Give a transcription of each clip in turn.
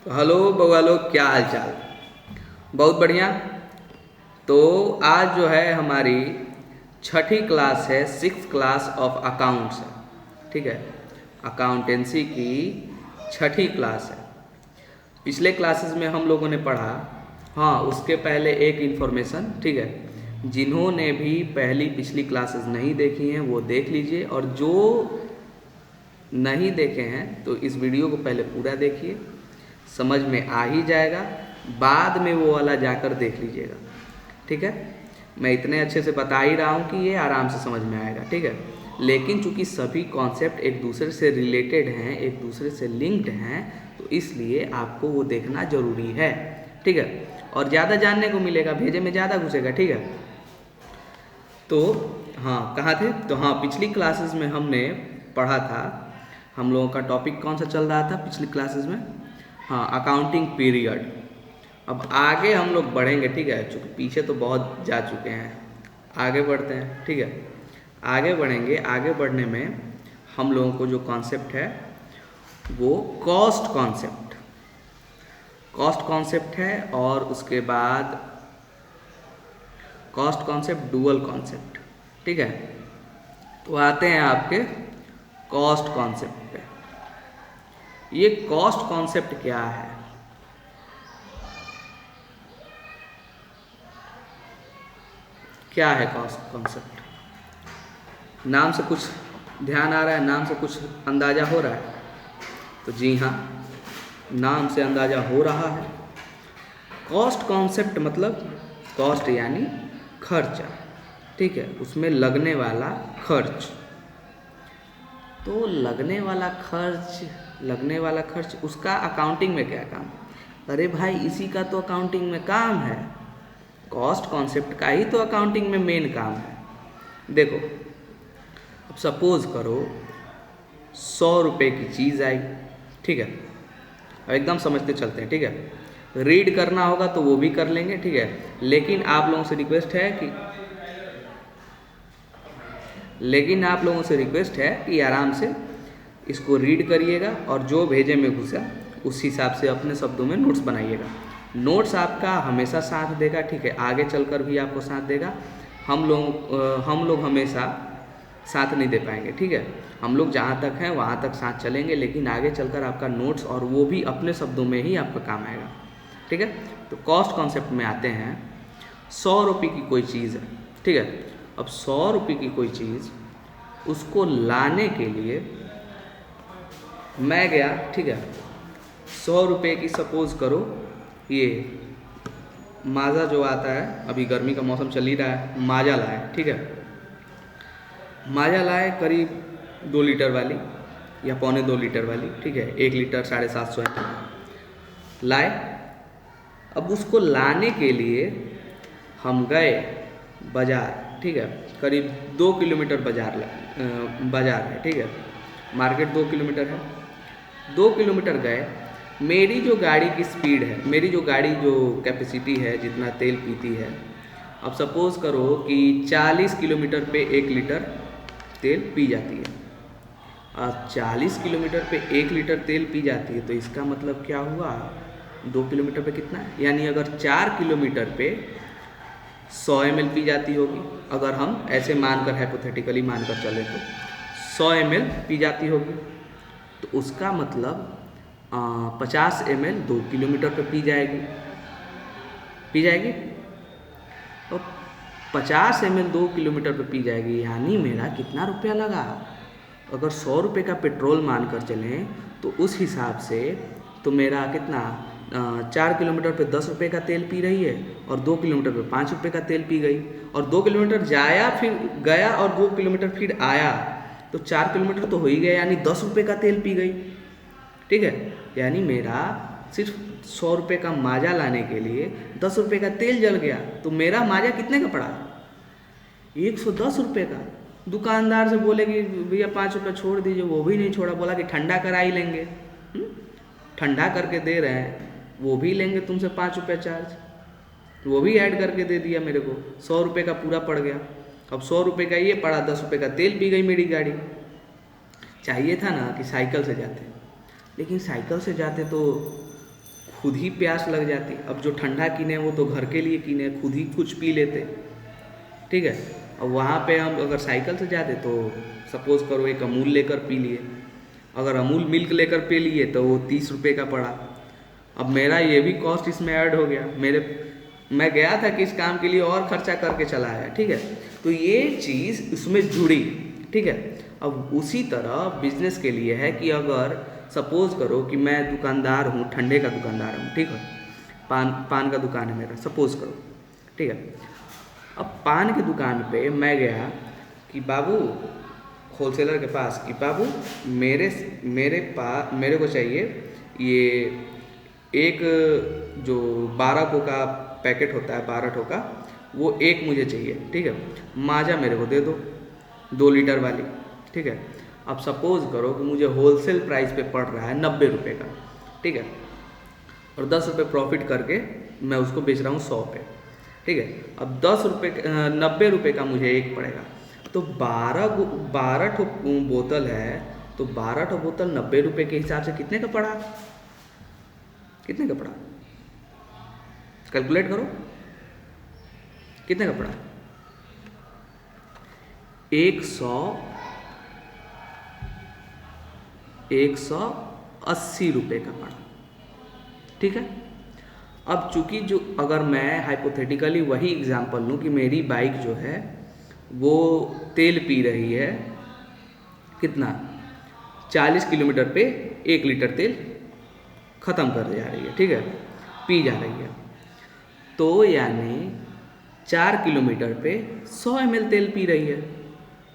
Hello बउआ लोग, क्या हाल चाल। बहुत बढ़िया। तो आज जो है हमारी छठी क्लास है, सिक्स क्लास ऑफ अकाउंट्स है। ठीक है, अकाउंटेंसी की छठी क्लास है। पिछले क्लासेस में हम लोगों ने पढ़ा। हाँ, उसके पहले एक इन्फॉर्मेशन, ठीक है, जिन्होंने भी पहली पिछली क्लासेस नहीं देखी हैं वो देख लीजिए, और जो नहीं देखे हैं तो इस वीडियो को पहले पूरा देखिए, समझ में आ ही जाएगा। बाद में वो वाला जाकर देख लीजिएगा। ठीक है, मैं इतने अच्छे से बता ही रहा हूँ कि ये आराम से समझ में आएगा। ठीक है, लेकिन चूंकि सभी कॉन्सेप्ट एक दूसरे से रिलेटेड हैं, एक दूसरे से लिंक्ड हैं, तो इसलिए आपको वो देखना ज़रूरी है। ठीक है, और ज़्यादा जानने को मिलेगा, भेजे में ज़्यादा घुसेगा। ठीक है, तो हाँ, कहाँ थे? तो हाँ, पिछली क्लासेस में हमने पढ़ा था। हम लोगों का टॉपिक कौन सा चल रहा था पिछली क्लासेस में? हाँ, अकाउंटिंग पीरियड। अब आगे हम लोग बढ़ेंगे। ठीक है, चूँकि पीछे तो बहुत जा चुके हैं, आगे बढ़ते हैं। ठीक है, आगे बढ़ेंगे। आगे बढ़ने में हम लोगों को जो कॉन्सेप्ट है वो कॉस्ट कॉन्सेप्ट है, और उसके बाद कॉस्ट कॉन्सेप्ट, डुअल कॉन्सेप्ट। ठीक है, तो आते हैं आपके कॉस्ट कॉन्सेप्ट पे। ये कॉस्ट कॉन्सेप्ट क्या है? क्या है कॉस्ट कॉन्सेप्ट? नाम से कुछ ध्यान आ रहा है? नाम से कुछ अंदाज़ा हो रहा है? तो जी हाँ, नाम से अंदाज़ा हो रहा है। कॉस्ट कॉन्सेप्ट मतलब कॉस्ट यानी खर्चा। ठीक है, उसमें लगने वाला खर्च। तो लगने वाला खर्च उसका अकाउंटिंग में क्या काम? अरे भाई, इसी का तो अकाउंटिंग में काम है। कॉस्ट कॉन्सेप्ट का ही तो अकाउंटिंग में मेन काम है। देखो, अब सपोज करो 100 रुपये की चीज़ आई। ठीक है, अब एकदम समझते चलते हैं। ठीक है, रीड करना होगा तो वो भी कर लेंगे। ठीक है, लेकिन आप लोगों से रिक्वेस्ट है कि आराम से इसको रीड करिएगा, और जो भेजे में घुसा उस हिसाब से अपने शब्दों में नोट्स बनाइएगा। नोट्स आपका हमेशा साथ देगा। ठीक है, आगे चलकर भी आपको साथ देगा। हम लोग हमेशा साथ नहीं दे पाएंगे। ठीक है, हम लोग जहाँ तक हैं वहाँ तक साथ चलेंगे, लेकिन आगे चलकर आपका नोट्स और वो भी अपने शब्दों में ही आपका काम आएगा। ठीक है, तो कॉस्ट कॉन्सेप्ट में आते हैं। 100 रुपये की कोई चीज़ है। ठीक है, अब 100 रुपये की कोई चीज़, उसको लाने के लिए मैं गया। ठीक है, 100 रुपये की सपोज करो, ये माजा जो आता है, अभी गर्मी का मौसम चल ही रहा है, माजा लाए। ठीक है, माजा लाए करीब 2 लीटर वाली या पौने 2 लीटर वाली। ठीक है, 1 लीटर 750 है लाए। अब उसको लाने के लिए हम गए बाज़ार। ठीक है, करीब 2 किलोमीटर बाज़ार है। ठीक है, मार्केट 2 किलोमीटर है। 2 किलोमीटर गए। मेरी जो गाड़ी की स्पीड है, मेरी जो गाड़ी जो कैपेसिटी है, जितना तेल पीती है, अब सपोज़ करो कि 40 किलोमीटर पे 1 लीटर तेल पी जाती है। अब 40 किलोमीटर पे 1 लीटर तेल पी जाती है, तो इसका मतलब क्या हुआ? 2 किलोमीटर पे कितना है? यानी अगर 4 किलोमीटर पे 100 ml पी जाती होगी, अगर हम ऐसे मानकर हाइपोथेटिकली मानकर चले तो 100 ml पी जाती होगी, तो उसका मतलब 50 ml 2 किलोमीटर पे पी जाएगी। तो 50 ml 2 किलोमीटर पे पी जाएगी, यानी मेरा कितना रुपया लगा? अगर 100 रुपये का पेट्रोल मानकर चलें तो उस हिसाब से तो मेरा कितना, 4 किलोमीटर पे 10 रुपये का तेल पी रही है, और 2 किलोमीटर पे 5 रुपये का तेल पी गई, और 2 किलोमीटर जाया फिर गया, और 2 किलोमीटर फिर आया, तो 4 किलोमीटर तो हो ही गया, यानी 10 रुपये का तेल पी गई। ठीक है, यानी मेरा सिर्फ 100 रुपये का माजा लाने के लिए 10 रुपये का तेल जल गया, तो मेरा माजा कितने का पड़ा? 110 रुपये का। दुकानदार से बोले कि भैया 5 रुपये छोड़ दीजिए, वो भी नहीं छोड़ा, बोला कि ठंडा करा ही लेंगे। ठंडा करके दे रहे हैं, वो भी लेंगे तुमसे 5 रुपये चार्ज, वो भी ऐड करके दे दिया मेरे को। 100 रुपये का पूरा पड़ गया। अब 100 रुपये का ये पड़ा, 10 रुपये का तेल पी गई मेरी गाड़ी। चाहिए था ना कि साइकिल से जाते, लेकिन साइकिल से जाते तो खुद ही प्यास लग जाती। अब जो ठंडा कीने वो तो घर के लिए कीने, खुद ही कुछ पी लेते, ठीक है। अब वहाँ पे हम अगर साइकिल से जाते तो सपोज़ करो एक अमूल लेकर पी लिए, अगर अमूल मिल्क लेकर पी लिए तो वो 30 रुपये का पड़ा। अब मेरा ये भी कॉस्ट इसमें ऐड हो गया, मैं गया था कि इस काम के लिए और खर्चा करके चला आया, ठीक है। तो ये चीज़ उसमें जुड़ी, ठीक है। अब उसी तरह बिजनेस के लिए है कि अगर सपोज़ करो कि मैं दुकानदार हूँ, ठंडे का दुकानदार हूँ, ठीक है, पान का दुकान है मेरा, सपोज़ करो, ठीक है। अब पान की दुकान पे मैं गया कि बाबू, होलसेलर के पास, कि बाबू मेरे को चाहिए ये एक जो 12 को का पैकेट होता है, 12 ठो का, वो एक मुझे चाहिए, ठीक है। माजा मेरे को दे दो 2 लीटर वाली, ठीक है। अब सपोज़ करो कि मुझे होलसेल प्राइस पे पड़ रहा है 90 रुपये का, ठीक है, और 10 रुपये प्रॉफिट करके मैं उसको बेच रहा हूँ 100 पे, ठीक है। अब 90 रुपये का मुझे एक पड़ेगा, तो 12 ठो बोतल है, तो 12 ठो बोतल 90 रुपये के हिसाब से कितने का पड़ा, कितने का पड़ा, कैलकुलेट करो कितने का पड़ा। 180 रुपये का पड़ा, ठीक है। अब चूंकि जो, अगर मैं हाइपोथेटिकली वही एग्जांपल लूँ कि मेरी बाइक जो है वो तेल पी रही है कितना, 40 किलोमीटर पे 1 लीटर तेल ख़त्म कर जा रही है, ठीक है, पी जा रही है, तो यानी 4 किलोमीटर पे 100 ml तेल पी रही है,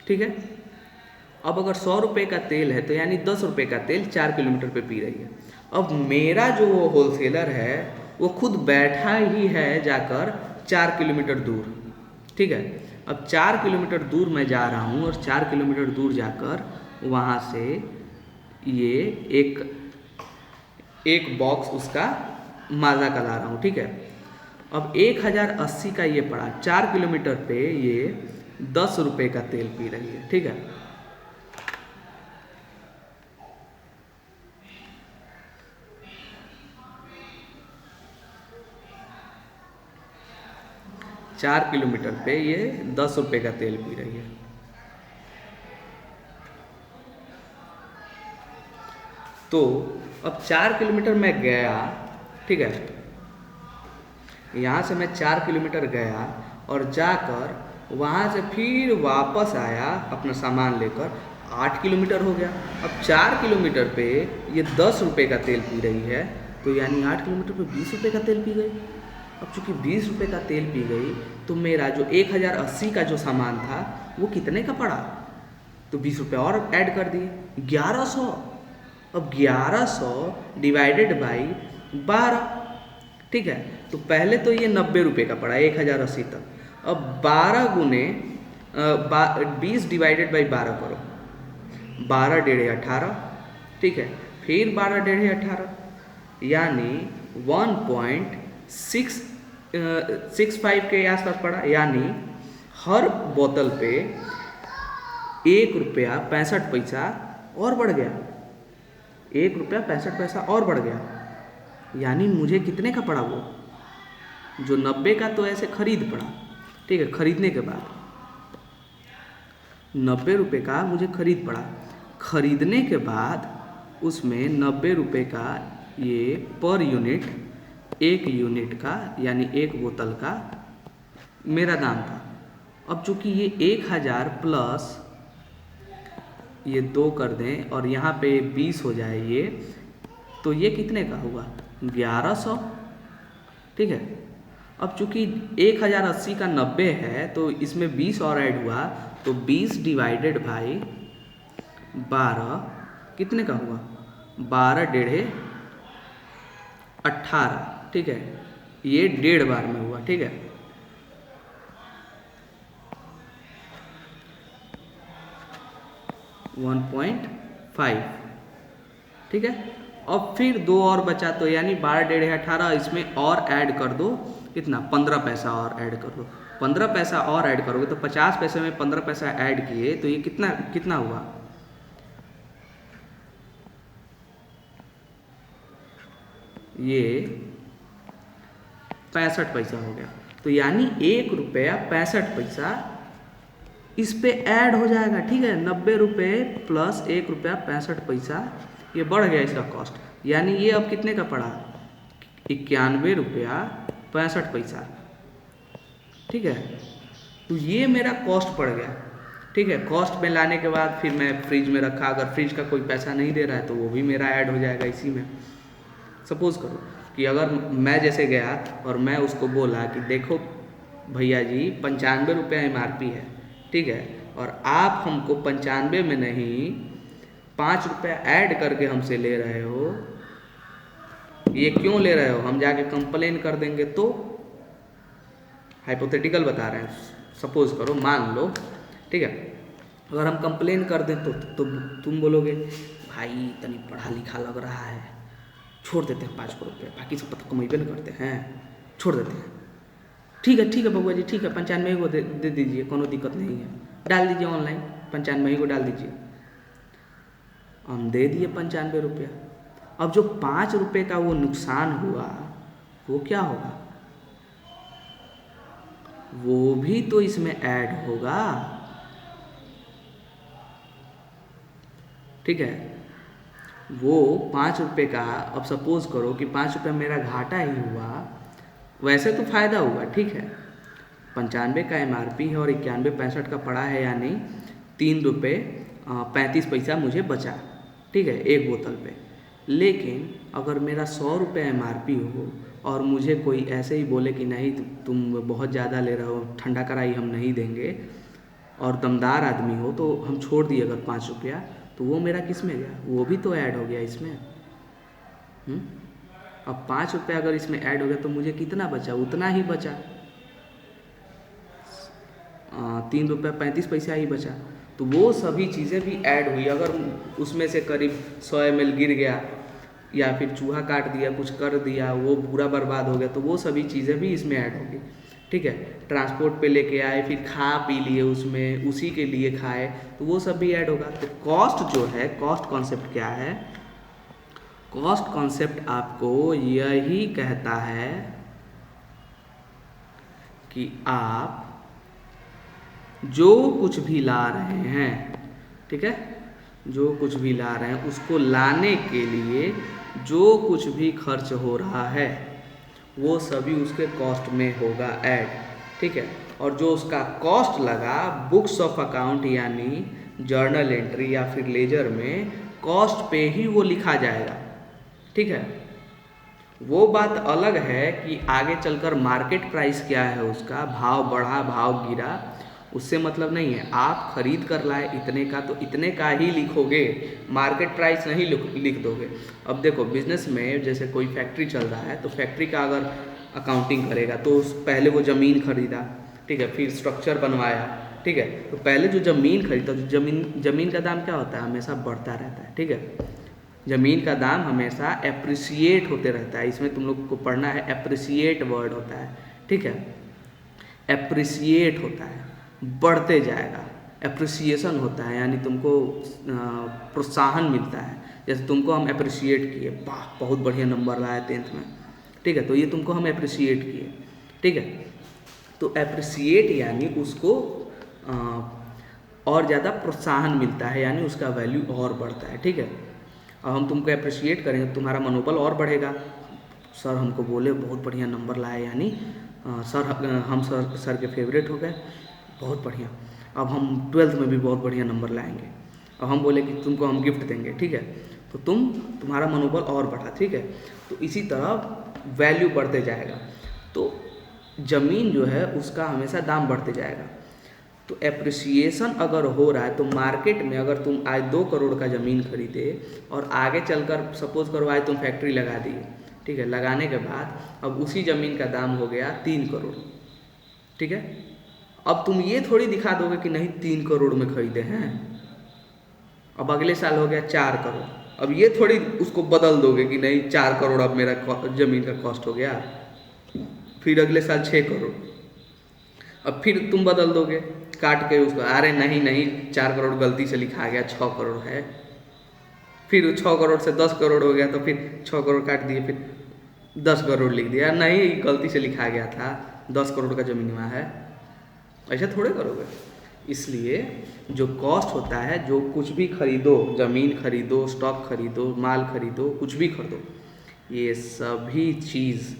ठीक है। अब अगर 100 रुपये का तेल है तो यानी 10 रुपये का तेल 4 किलोमीटर पे पी रही है। अब मेरा जो होलसेलर है वो खुद बैठा ही है जाकर 4 किलोमीटर दूर, ठीक है। अब 4 किलोमीटर दूर मैं जा रहा हूँ और 4 किलोमीटर दूर जाकर वहाँ से ये एक बॉक्स उसका माजा का ला रहा हूँ, ठीक है। अब 1080 का ये पड़ा, 4 किलोमीटर पे ये 10 रुपये का तेल पी रही है, ठीक है। चार किलोमीटर पे ये 10 रुपये का तेल पी रही है। तो अब 4 किलोमीटर मैं गया, ठीक है, यहाँ से मैं 4 किलोमीटर गया और जाकर वहाँ से फिर वापस आया अपना सामान लेकर, 8 किलोमीटर हो गया। अब 4 किलोमीटर पे ये 10 रुपये का तेल पी रही है, तो यानी 8 किलोमीटर पे 20 रुपये का तेल पी गई। अब चूँकि 20 रुपये का तेल पी गई तो मेरा जो 1080 का जो सामान था वो कितने का पड़ा, तो 20 रुपये और ऐड कर दिए, 1100। अब 1100 डिवाइडेड बाई 12, ठीक है। तो पहले तो ये 90 रुपये का पड़ा 1080 तक। अब 12 गुने 20 डिवाइडेड बाई 12 करो, 12 डेढ़े 18, ठीक है, फिर 12 डेढ़े 18, यानी 1.65 के आसपास पड़ा। यानी हर बोतल पे 1 रुपया 65 पैसा और बढ़ गया, 1 रुपया 65 पैसा और बढ़ गया। यानी मुझे कितने का पड़ा वो, जो 90 का तो ऐसे खरीद पड़ा, ठीक है, खरीदने के बाद 90 रुपये का मुझे खरीद पड़ा। खरीदने के बाद उसमें 90 रुपये का ये पर यूनिट, 1 यूनिट का यानी 1 बोतल का मेरा दाम था। अब चूँकि ये 1000 प्लस ये 2 कर दें और यहाँ पे 20 हो जाए ये, तो ये कितने का हुआ, 1100, ठीक है। अब चूँकि 1080 का 90 है तो इसमें 20 और ऐड हुआ, तो 20 डिवाइडेड बाई 12 कितने का हुआ, 12 डेढ़े 18, ठीक है, ये 1.5 बार में हुआ, ठीक है। $1.5, ठीक है। अब फिर 2 और बचा, तो यानी 12 डेढ़े 18, इसमें और ऐड कर दो कितना, 15 पैसा और ऐड कर दो। 15 पैसा और ऐड करोगे तो 50 पैसे में 15 पैसा ऐड किए तो ये कितना हुआ, ये 65 पैसा हो गया। तो यानी 1 रुपया 65 पैसा इस पे ऐड हो जाएगा, ठीक है। 90 रुपये प्लस 1 रुपया 65 पैसा, ये बढ़ गया इसका कॉस्ट। यानी ये अब कितने का पड़ा, 91 रुपया 65 पैसा, ठीक है। तो ये मेरा कॉस्ट पड़ गया, ठीक है। कॉस्ट में लाने के बाद फिर मैं फ्रिज में रखा, अगर फ्रिज का कोई पैसा नहीं दे रहा है तो वो भी मेरा ऐड हो जाएगा इसी में। सपोज करो कि अगर मैं जैसे गया और मैं उसको बोला कि देखो भैया जी 95 रुपया MRP है, ठीक है, और आप हमको 95 में नहीं 5 रुपया ऐड करके हमसे ले रहे हो, ये क्यों ले रहे हो, हम जाके कंप्लेन कर देंगे तो। हाइपोथेटिकल बता रहे हैं, सपोज करो, मान लो, ठीक है। अगर हम कंप्लेन कर दें तो तुम बोलोगे भाई तनी पढ़ा लिखा लग रहा है, छोड़ देते हैं 5 रुपये, बाकी सब तो कमेबे न करते हैं, छोड़ देते हैं। ठीक है बबुआ जी, ठीक है 95 को दे दीजिए, कोनो दिक्कत नहीं है, डाल दीजिए ऑनलाइन 95 को डाल दीजिए। हम दे दिए 95 रुपया। अब जो 5 रुपये का वो नुकसान हुआ वो क्या होगा, वो भी तो इसमें ऐड होगा, ठीक है। वो 5 रुपये का, अब सपोज करो कि 5 रुपये मेरा घाटा ही हुआ, वैसे तो फायदा हुआ, ठीक है। 95 का MRP है और 91 का पड़ा है, यानी 3 रुपये 35 पैसा मुझे बचा, ठीक है, एक बोतल पे। लेकिन अगर मेरा 100 रुपये MRP हो और मुझे कोई ऐसे ही बोले कि नहीं तुम बहुत ज़्यादा ले रहे हो, ठंडा कराई हम नहीं देंगे, और दमदार आदमी हो तो हम छोड़ दिए अगर 5 रुपया, तो वो मेरा किस में गया, वो भी तो ऐड हो गया इसमें। अब 5 रुपया अगर इसमें ऐड हो गया तो मुझे कितना बचा, उतना ही बचा, 3 रुपया 35 पैसा ही बचा। तो वो सभी चीज़ें भी ऐड हुई। अगर उसमें से करीब 100 ml गिर गया या फिर चूहा काट दिया, कुछ कर दिया, वो पूरा बर्बाद हो गया, तो वो सभी चीज़ें भी इसमें ऐड होगी, ठीक है। ट्रांसपोर्ट पे लेके आए, फिर खा पी लिए उसमें, उसी के लिए खाए, तो वो सब भी ऐड होगा। तो कॉस्ट जो है, कॉस्ट कॉन्सेप्ट क्या है, कॉस्ट कॉन्सेप्ट आपको यही कहता है कि आप जो कुछ भी ला रहे हैं, ठीक है, जो कुछ भी ला रहे हैं उसको लाने के लिए जो कुछ भी खर्च हो रहा है वो सभी उसके कॉस्ट में होगा ऐड, ठीक है। और जो उसका कॉस्ट लगा बुक्स ऑफ अकाउंट यानी जर्नल एंट्री या फिर लेजर में, कॉस्ट पे ही वो लिखा जाएगा, ठीक है। वो बात अलग है कि आगे चलकर मार्केट प्राइस क्या है उसका, भाव बढ़ा भाव गिरा, उससे मतलब नहीं है। आप खरीद कर लाए इतने का तो इतने का ही लिखोगे, मार्केट प्राइस नहीं लिख दोगे। अब देखो बिजनेस में जैसे कोई फैक्ट्री चल रहा है, तो फैक्ट्री का अगर अकाउंटिंग करेगा तो पहले वो ज़मीन खरीदा, ठीक है, फिर स्ट्रक्चर बनवाया, ठीक है। तो पहले जो ज़मीन खरीदा, तो ज़मीन का दाम क्या होता है, हमेशा बढ़ता रहता है, ठीक है। ज़मीन का दाम हमेशा एप्रिसिएट होते रहता है। इसमें तुम लोग को पढ़ना है, एप्रिसिएट वर्ड होता है, ठीक है, एप्रिसिएट होता है, बढ़ते जाएगा। एप्रिसिएशन होता है यानी तुमको प्रोत्साहन मिलता है। जैसे तुमको हम अप्रिशिएट किए, वाह बहुत बढ़िया नंबर लाया 10th में, ठीक है, तो ये तुमको हम अप्रिशिएट किए, ठीक है। तो अप्रिशिएट यानी उसको और ज़्यादा प्रोत्साहन मिलता है, यानी उसका वैल्यू और बढ़ता है, ठीक है। अब हम तुमको अप्रिशिएट करेंगे तो तुम्हारा मनोबल और बढ़ेगा। सर हमको बोले बहुत बढ़िया नंबर लाए, यानी सर हम सर के फेवरेट हो गए, बहुत बढ़िया, अब हम 12th में भी बहुत बढ़िया नंबर लाएंगे। अब हम बोले कि तुमको हम गिफ्ट देंगे, ठीक है, तो तुम्हारा मनोबल और बढ़ा, ठीक है। तो इसी तरह वैल्यू बढ़ते जाएगा। तो ज़मीन जो है उसका हमेशा दाम बढ़ते जाएगा। तो एप्रिसिएशन अगर हो रहा है तो मार्केट में अगर तुम आज 2 करोड़ का ज़मीन खरीदे और आगे चलकर सपोज करो आज तुम फैक्ट्री लगा दिए, ठीक है, लगाने के बाद अब उसी ज़मीन का दाम हो गया 3 करोड़, ठीक है। अब तुम ये थोड़ी दिखा दोगे कि नहीं 3 करोड़ में खरीदे हैं, अब अगले साल हो गया 4 करोड़, अब ये थोड़ी उसको बदल दोगे कि नहीं 4 करोड़ अब मेरा ज़मीन का कॉस्ट हो गया, फिर अगले साल 6 करोड़, अब फिर तुम बदल दोगे काट के उसको, अरे नहीं 4 करोड़ गलती से लिखा गया 6 करोड़ है, फिर 6 करोड़ से 10 करोड़ हो गया तो फिर 6 करोड़ काट दिए, फिर 10 करोड़ लिख दिया, नहीं गलती से लिखा गया था 10 करोड़ का ज़मीन है, ऐसा थोड़े करोगे। इसलिए जो कॉस्ट होता है, जो कुछ भी खरीदो, ज़मीन खरीदो, स्टॉक खरीदो, माल खरीदो, कुछ भी खरीदो, ये सभी चीज़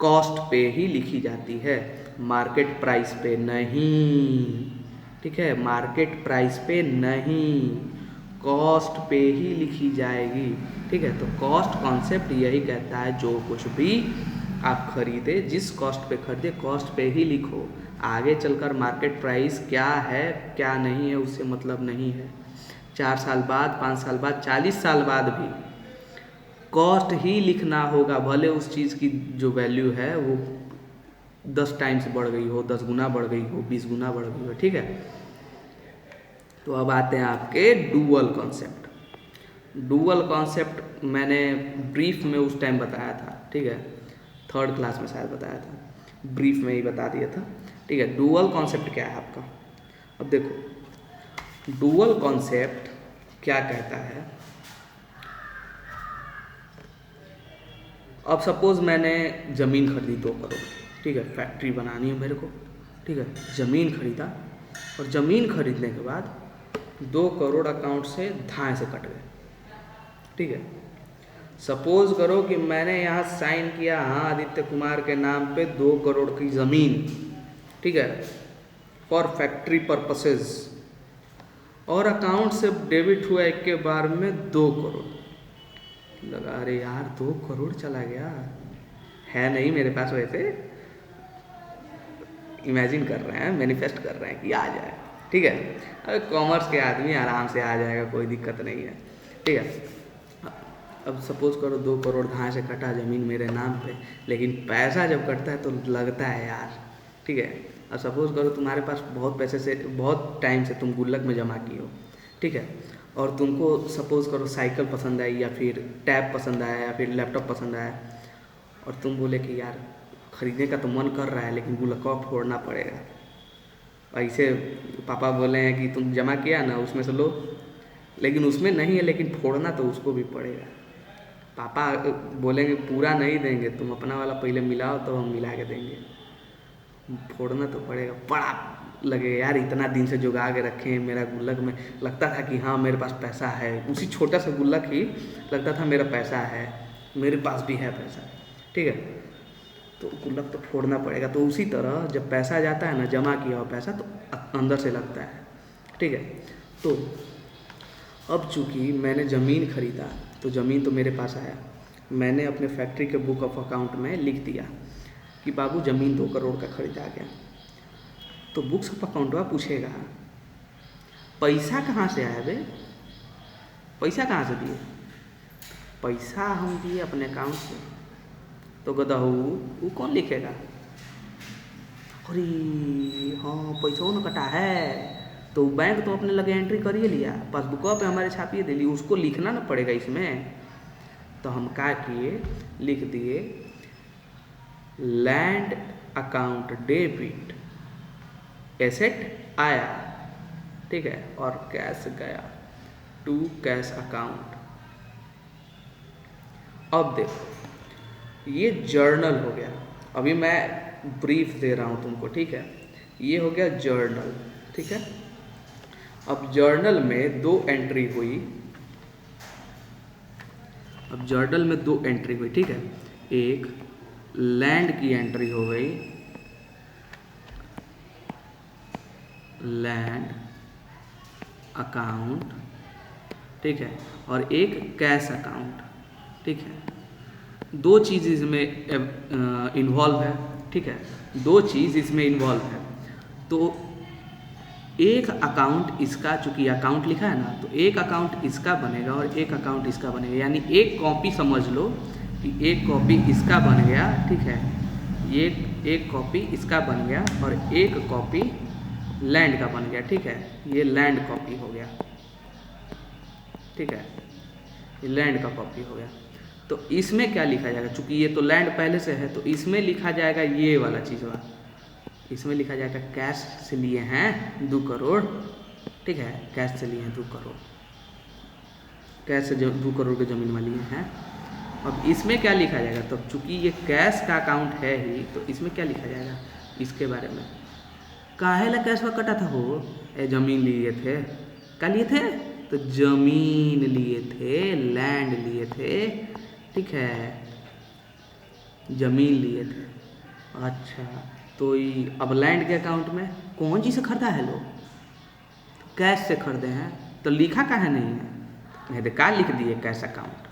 कॉस्ट पे ही लिखी जाती है, मार्केट प्राइस पे नहीं। ठीक है, मार्केट प्राइस पे नहीं, कॉस्ट पे ही लिखी जाएगी। ठीक है, तो कॉस्ट कॉन्सेप्ट यही कहता है जो कुछ भी आप खरीदे, जिस कॉस्ट पे खरीदे कॉस्ट पे ही लिखो। आगे चलकर मार्केट प्राइस क्या है क्या नहीं है उससे मतलब नहीं है। 4 साल बाद, 5 साल बाद, 40 साल बाद भी कॉस्ट ही लिखना होगा, भले उस चीज़ की जो वैल्यू है वो 10 टाइम्स बढ़ गई हो, 10 गुना बढ़ गई हो, 20 गुना बढ़ गई हो। ठीक है, तो अब आते हैं आपके डुअल कॉन्सेप्ट। डुअल कॉन्सेप्ट मैंने ब्रीफ में उस टाइम बताया था। ठीक है, 3rd क्लास में शायद बताया था, ब्रीफ में ही बता दिया था। ठीक है, डुअल कॉन्सेप्ट क्या है आपका। अब देखो डुअल कॉन्सेप्ट क्या कहता है। अब सपोज मैंने ज़मीन खरीदी 2 करोड़, ठीक है, फैक्ट्री बनानी है मेरे को। ठीक है, ज़मीन खरीदा और ज़मीन खरीदने के बाद 2 करोड़ अकाउंट से धाए से कट गए। ठीक है, सपोज करो कि मैंने यहाँ साइन किया, हाँ आदित्य कुमार के नाम पे 2 करोड़ की ज़मीन, ठीक है, फॉर फैक्ट्री पर्पसेस, और अकाउंट से डेबिट हुआ एक के बार में 2 करोड़। लगा अरे यार 2 करोड़ चला गया, है नहीं मेरे पास, वैसे इमेजिन कर रहे हैं, मैनिफेस्ट कर रहे हैं कि आ जाए। ठीक है, अरे कॉमर्स के आदमी आराम से आ जाएगा, कोई दिक्कत नहीं है। ठीक है, अब सपोज करो 2 करोड़ धाए से कटा ज़मीन मेरे नाम पे, लेकिन पैसा जब कटता है तो लगता है यार। ठीक है, अब सपोज करो तुम्हारे पास बहुत पैसे से, बहुत टाइम से तुम गुल्लक में जमा की हो। ठीक है, और तुमको सपोज करो साइकिल पसंद आई, या फिर टैब पसंद आया, या फिर लैपटॉप पसंद आया, और तुम बोले कि यार ख़रीदने का तो मन कर रहा है लेकिन गुल्लक फोड़ना पड़ेगा। ऐसे पापा बोले हैं कि तुम जमा किया ना, उसमें से लो, लेकिन उसमें नहीं है, लेकिन फोड़ना तो उसको भी पड़ेगा। पापा बोलेंगे पूरा नहीं देंगे, तुम अपना वाला पहले मिलाओ तो हम मिला के देंगे, फोड़ना तो पड़ेगा। बड़ा लगे यार, इतना दिन से जुगा के रखे हैं मेरा गुल्लक में, लगता था कि हाँ मेरे पास पैसा है, उसी छोटा सा गुल्लक ही लगता था मेरा पैसा है, मेरे पास भी है पैसा। ठीक है, तो गुल्लक तो फोड़ना पड़ेगा। तो उसी तरह जब पैसा जाता है ना, जमा किया हुआ पैसा, तो अंदर से लगता है। ठीक है, तो अब चूँकि मैंने ज़मीन खरीदा, तो ज़मीन तो मेरे पास आया, मैंने अपने फैक्ट्री के बुक ऑफ अकाउंट में लिख दिया कि बाबू ज़मीन 2 करोड़ का खरीदा गया। तो बुक्स ऑफ अकाउंट पूछेगा पैसा कहाँ से आया बे, पैसा कहाँ से दिए। पैसा हम दिए अपने अकाउंट से। तो गदहू वो कौन लिखेगा, अरे हाँ पैसा न कटा है, तो बैंक तो अपने लगे एंट्री करिए लिया, पासबुक पे हमारे छापिए दिली, उसको लिखना ना पड़ेगा इसमें। तो हम क्या किए, लिख दिए लैंड अकाउंट डेबिट, एसेट आया, ठीक है, और कैश गया टू कैश अकाउंट। अब देखो ये जर्नल हो गया, अभी मैं ब्रीफ दे रहा हूँ तुमको। ठीक है, ये हो गया जर्नल। ठीक है, अब जर्नल में 2 एंट्री हुई, अब जर्नल में 2 एंट्री हुई। ठीक है, एक लैंड की एंट्री हो गई, लैंड अकाउंट, ठीक है, और एक कैश अकाउंट। ठीक है, 2 चीज़ इसमें इन्वॉल्व है। ठीक है, 2 चीज़ इसमें इन्वॉल्व है। तो एक अकाउंट इसका, चूँकि अकाउंट लिखा है ना, तो एक अकाउंट इसका बनेगा और एक अकाउंट इसका बनेगा, यानी एक कॉपी समझ लो कि एक कॉपी इसका बन गया। ठीक है, ये एक कॉपी इसका बन गया और एक कॉपी लैंड का बन गया। ठीक है, ये लैंड कॉपी हो गया। ठीक है, ये लैंड का कॉपी हो गया। तो इसमें क्या लिखा जाएगा, चूँकि ये तो लैंड पहले से है, तो इसमें लिखा जाएगा ये वाला चीज़ वाला, इसमें लिखा जाएगा कैश से लिए हैं 2 करोड़। ठीक है, कैश से लिए हैं 2 करोड़, कैश से 2 करोड़ की ज़मीन में लिए हैं। अब इसमें क्या लिखा जाएगा? तो चूंकि ये कैश का अकाउंट है ही, तो इसमें क्या लिखा जाएगा इसके बारे में? काहे ला कैश कटा था हो? जमीन लिए थे। क्या लिए थे? तो जमीन लिए थे, लैंड लिए थे, ठीक है, जमीन लिए थे। अच्छा, तो अब लैंड के अकाउंट में कौन चीज़ से खरीदा है लोग? कैश से खरीदे हैं, तो लिखा काहे नहीं है? नहीं तो क्या लिख दिए? कैश अकाउंट,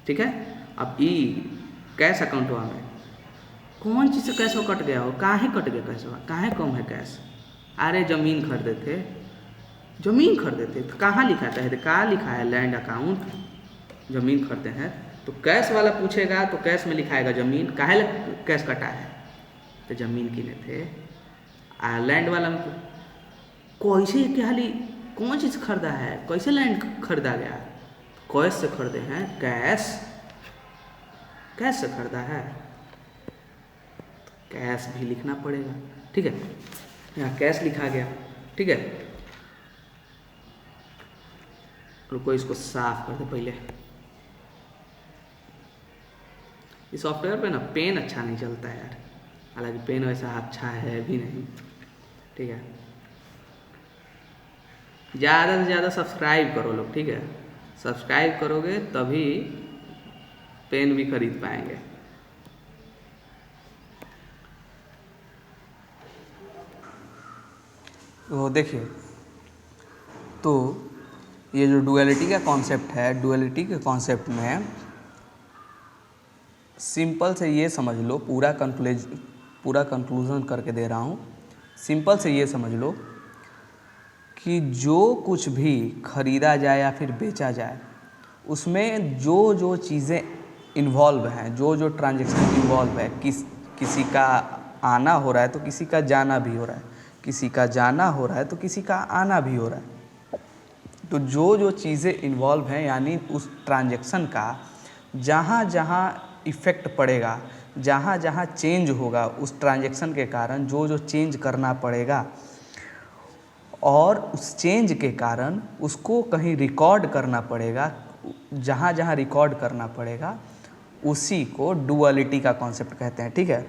ठीक है। अब कैश अकाउंटवा में कौन चीज़ से कैश कट गया हो? काहे कट गया कैश? काहे कम है कैश? अरे जमीन खरीदे थे, जमीन खरीदे थे, तो कहाँ लिखा था? तो क्या लिखा है? लैंड अकाउंट, जमीन खरीदे हैं। तो कैश वाला पूछेगा तो कैश में लिखाएगा जमीन। काहे कैश कटा है? तो जमीन किने थे। लैंड वाला में कैसे क्या ली, कौन चीज़ खरीदा है? कैसे लैंड खरीदा गया? कैश से खरीदे हैं, कैश, कैश से खरीदा है, कैश भी लिखना पड़ेगा, ठीक है। यहाँ कैश लिखा गया, ठीक है। रुको इसको साफ कर दे पहले। इस सॉफ्टवेयर पे ना पेन अच्छा नहीं चलता है यार, हालांकि पेन वैसा अच्छा है भी नहीं, ठीक है। ज़्यादा से ज़्यादा सब्सक्राइब करो लोग, ठीक है। सब्सक्राइब करोगे तभी पेन भी खरीद पाएंगे। तो देखिए, तो ये जो डुअलिटी का कॉन्सेप्ट है, डुअलिटी के कॉन्सेप्ट में सिंपल से ये समझ लो, पूरा कंक्लूजन करके दे रहा हूँ। सिंपल से ये समझ लो कि जो कुछ भी खरीदा जाए या फिर बेचा जाए, उसमें जो जो चीज़ें इन्वॉल्व हैं, जो जो ट्रांजैक्शन इन्वॉल्व है, किसी का आना हो रहा है तो किसी का जाना भी हो रहा है, किसी का जाना हो रहा है तो किसी का आना भी हो रहा है। तो जो जो चीज़ें इन्वॉल्व हैं, यानी उस ट्रांजैक्शन का जहाँ जहाँ इफ़ेक्ट पड़ेगा, जहाँ जहाँ चेंज होगा, उस ट्रांजैक्शन के कारण जो जो चेंज करना पड़ेगा, और उस चेंज के कारण उसको कहीं रिकॉर्ड करना पड़ेगा, जहाँ जहाँ रिकॉर्ड करना पड़ेगा, उसी को डुअलिटी का कॉन्सेप्ट कहते हैं, ठीक है।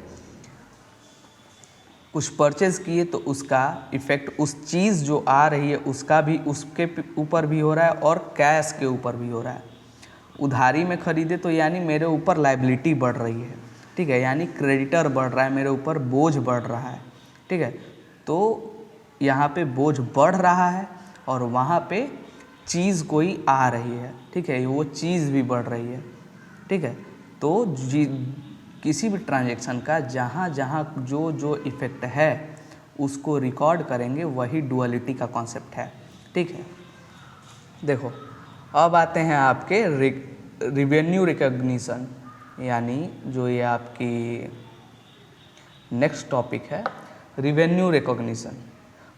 कुछ परचेज़ किए तो उसका इफ़ेक्ट उस चीज़ जो आ रही है उसका भी, उसके ऊपर भी हो रहा है और कैश के ऊपर भी हो रहा है। उधारी में ख़रीदे तो यानी मेरे ऊपर लायबिलिटी बढ़ रही है, ठीक है, यानी क्रेडिटर बढ़ रहा है, मेरे ऊपर बोझ बढ़ रहा है, ठीक है। तो यहाँ पे बोझ बढ़ रहा है और वहाँ पे चीज़ कोई आ रही है, ठीक है, वो चीज़ भी बढ़ रही है, ठीक है। तो किसी भी ट्रांजैक्शन का जहाँ जहाँ जो जो इफ़ेक्ट है उसको रिकॉर्ड करेंगे, वही डुअलिटी का कॉन्सेप्ट है, ठीक है। देखो, अब आते हैं आपके रिवेन्यू रिकॉग्निशन, यानी जो ये आपकी नेक्स्ट टॉपिक है, रिवेन्यू रिकॉग्निशन।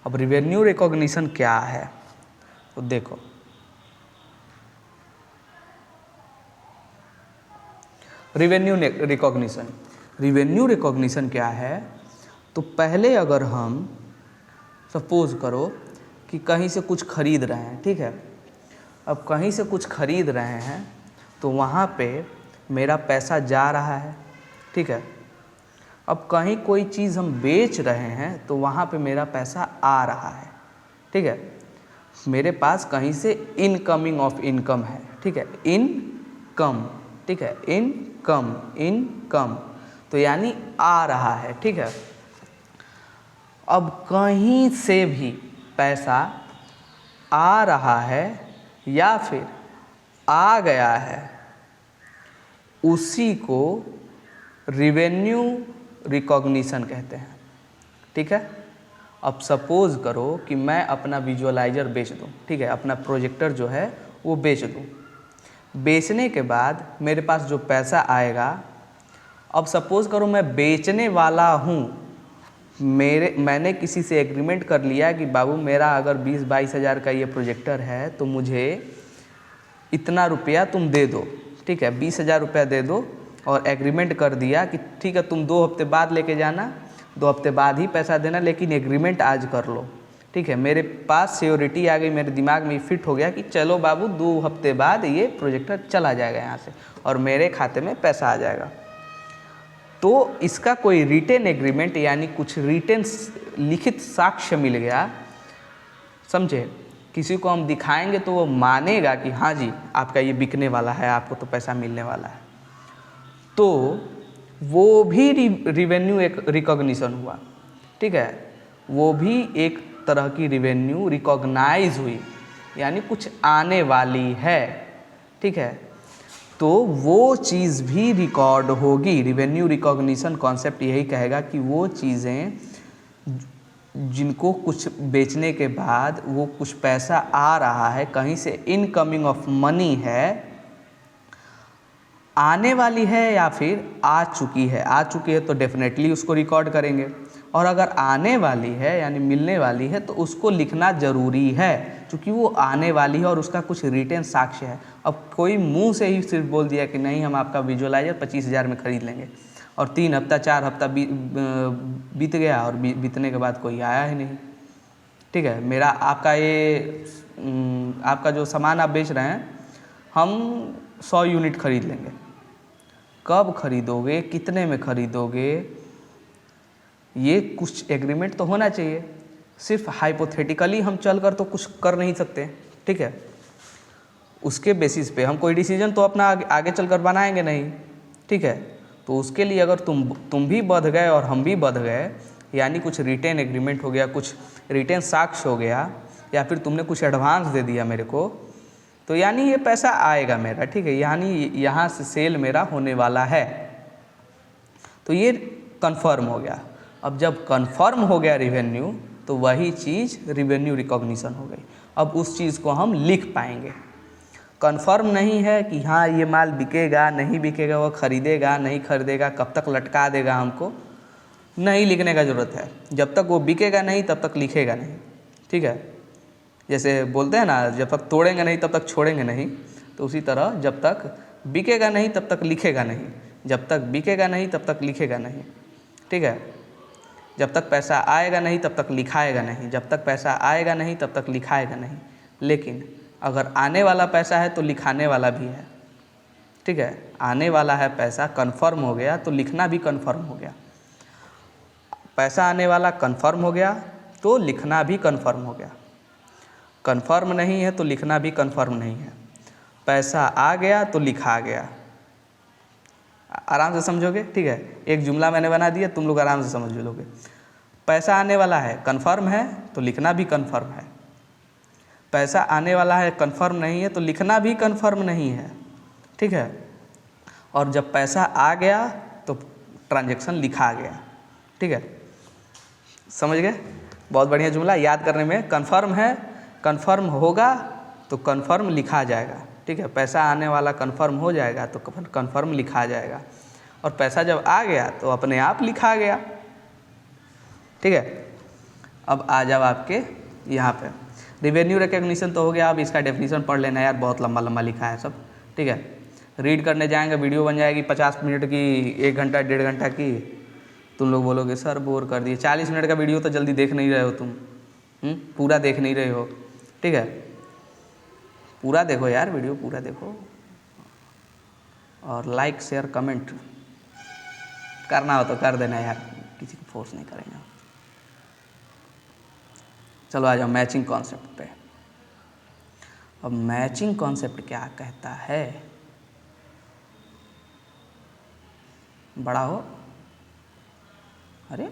अब रिवेन्यू रिकॉग्निशन क्या है? तो देखो, रिवेन्यू रिकॉग्निशन क्या है? तो पहले अगर हम सपोज करो कि कहीं से कुछ खरीद रहे हैं, ठीक है। अब कहीं से कुछ खरीद रहे हैं तो वहाँ पे मेरा पैसा जा रहा है, ठीक है। अब कहीं कोई चीज़ हम बेच रहे हैं तो वहाँ पे मेरा पैसा आ रहा है, ठीक है। मेरे पास कहीं से इनकमिंग ऑफ इनकम है, ठीक है, इनकम, ठीक है, इनकम, तो यानी आ रहा है, ठीक है। अब कहीं से भी पैसा आ रहा है या फिर आ गया है, उसी को रिवेन्यू रिकॉग्निशन कहते हैं, ठीक है। अब सपोज़ करो कि मैं अपना विजुअलाइज़र बेच दूँ, ठीक है, अपना प्रोजेक्टर जो है वो बेच दूँ। बेचने के बाद मेरे पास जो पैसा आएगा, अब सपोज़ करो मैं बेचने वाला हूँ, मैंने किसी से एग्रीमेंट कर लिया कि बाबू मेरा अगर 20-22 हज़ार का ये प्रोजेक्टर है तो मुझे इतना रुपया तुम दे दो, ठीक है, 20,000 रुपया दे दो, और एग्रीमेंट कर दिया कि ठीक है तुम 2 हफ्ते बाद लेके जाना, 2 हफ्ते बाद ही पैसा देना, लेकिन एग्रीमेंट आज कर लो, ठीक है, मेरे पास सियोरिटी आ गई, मेरे दिमाग में फिट हो गया कि चलो बाबू 2 हफ्ते बाद ये प्रोजेक्टर चला जाएगा यहाँ से और मेरे खाते में पैसा आ जाएगा। तो इसका कोई रिटेन एग्रीमेंट यानी कुछ रिटेन लिखित साक्ष्य मिल गया, समझे, किसी को हम दिखाएंगे तो वो मानेगा कि हाँ जी आपका ये बिकने वाला है, आपको तो पैसा मिलने वाला है, तो वो भी रिवेन्यू एक रिकॉग्निशन हुआ। ठीक है, वो भी एक तरह की रिवेन्यू रिकॉग्नाइज हुई, यानी कुछ आने वाली है। ठीक है, तो वो चीज़ भी रिकॉर्ड होगी। रिवेन्यू रिकॉग्निशन कॉन्सेप्ट यही कहेगा कि वो चीज़ें जिनको कुछ बेचने के बाद वो कुछ पैसा आ रहा है, कहीं से इनकमिंग ऑफ मनी है, आने वाली है या फिर आ चुकी है तो डेफिनेटली उसको रिकॉर्ड करेंगे, और अगर आने वाली है यानी मिलने वाली है तो उसको लिखना ज़रूरी है, क्योंकि वो आने वाली है और उसका कुछ रिटेन साक्ष्य है। अब कोई मुंह से ही सिर्फ बोल दिया कि नहीं हम आपका विजुअलाइजर 25,000 में ख़रीद लेंगे, और 3 हफ्ता 4 हफ्ता बीत गया और बीतने के बाद कोई आया ही नहीं। ठीक है, मेरा आपका ये आपका जो सामान आप बेच रहे हैं, हम 100 यूनिट खरीद लेंगे, कब खरीदोगे, कितने में खरीदोगे, ये कुछ एग्रीमेंट तो होना चाहिए। सिर्फ हाइपोथेटिकली हम चलकर तो कुछ कर नहीं सकते। ठीक है, उसके बेसिस पे हम कोई डिसीजन तो अपना आगे चलकर बनाएंगे नहीं। ठीक है, तो उसके लिए अगर तुम भी बध गए और हम भी बध गए, यानी कुछ रिटेन एग्रीमेंट हो गया, कुछ रिटेन साक्ष्य हो गया, या फिर तुमने कुछ एडवांस दे दिया मेरे को, तो यानी ये पैसा आएगा मेरा। ठीक है, यानी यहाँ से सेल मेरा होने वाला है, तो ये कंफर्म हो गया। अब जब कंफर्म हो गया रिवेन्यू, तो वही चीज़ रिवेन्यू रिकॉग्निशन हो गई। अब उस चीज़ को हम लिख पाएंगे। कंफर्म नहीं है कि हाँ ये माल बिकेगा नहीं बिकेगा, वो खरीदेगा नहीं खरीदेगा, कब तक लटका देगा हमको, नहीं लिखने का ज़रूरत है। जब तक वो बिकेगा नहीं तब तक लिखेगा नहीं। ठीक है, जैसे बोलते हैं ना, जब तक तोड़ेंगे नहीं तब तक छोड़ेंगे नहीं, तो उसी तरह जब तक बिकेगा नहीं तब तक लिखेगा नहीं, जब तक बिकेगा नहीं तब तक लिखेगा नहीं। ठीक है, जब तक पैसा आएगा नहीं तब तक लिखाएगा नहीं, जब तक पैसा आएगा नहीं तब तक लिखाएगा नहीं। लेकिन अगर आने वाला पैसा है तो लिखाने वाला भी है। ठीक है, आने वाला है पैसा, कंफर्म हो गया तो लिखना भी कंफर्म हो गया। पैसा आने वाला कंफर्म हो गया तो लिखना भी कंफर्म हो गया। कंफर्म नहीं है तो लिखना भी कंफर्म नहीं है। पैसा आ गया तो लिखा गया। आराम से समझोगे। ठीक है, एक जुमला मैंने बना दिया, तुम लोग आराम से समझ लोगे। पैसा आने वाला है, कंफर्म है तो लिखना भी कंफर्म है। पैसा आने वाला है, कंफर्म नहीं है तो लिखना भी कंफर्म नहीं है। ठीक है, और जब पैसा आ गया तो ट्रांजैक्शन लिखा गया। ठीक है, समझ गए। बहुत बढ़िया जुमला, याद करने में। कंफर्म है, कंफर्म होगा तो कंफर्म लिखा जाएगा। ठीक है, पैसा आने वाला कंफर्म हो जाएगा तो कंफर्म लिखा जाएगा, और पैसा जब आ गया तो अपने आप लिखा गया। ठीक है, अब आ जाओ आपके यहाँ पे। रिवेन्यू रिकॉग्निशन तो हो गया, अब इसका डेफिनेशन पढ़ लेना यार, बहुत लंबा लंबा लिखा है सब। ठीक है, रीड करने जाएंगे, वीडियो बन जाएगी 50 मिनट की, 1 घंटा 1.5 घंटा की। तुम लोग बोलोगे सर बोर कर दिए। 40 मिनट का वीडियो तो जल्दी देख नहीं रहे हो तुम, पूरा देख नहीं रहे हो। ठीक है, पूरा देखो यार, वीडियो पूरा देखो, और लाइक शेयर कमेंट करना हो तो कर देना यार, किसी को फोर्स नहीं करेंगे। चलो आ जाओ मैचिंग कॉन्सेप्ट पे। अब मैचिंग कॉन्सेप्ट क्या कहता है? बड़ा हो, अरे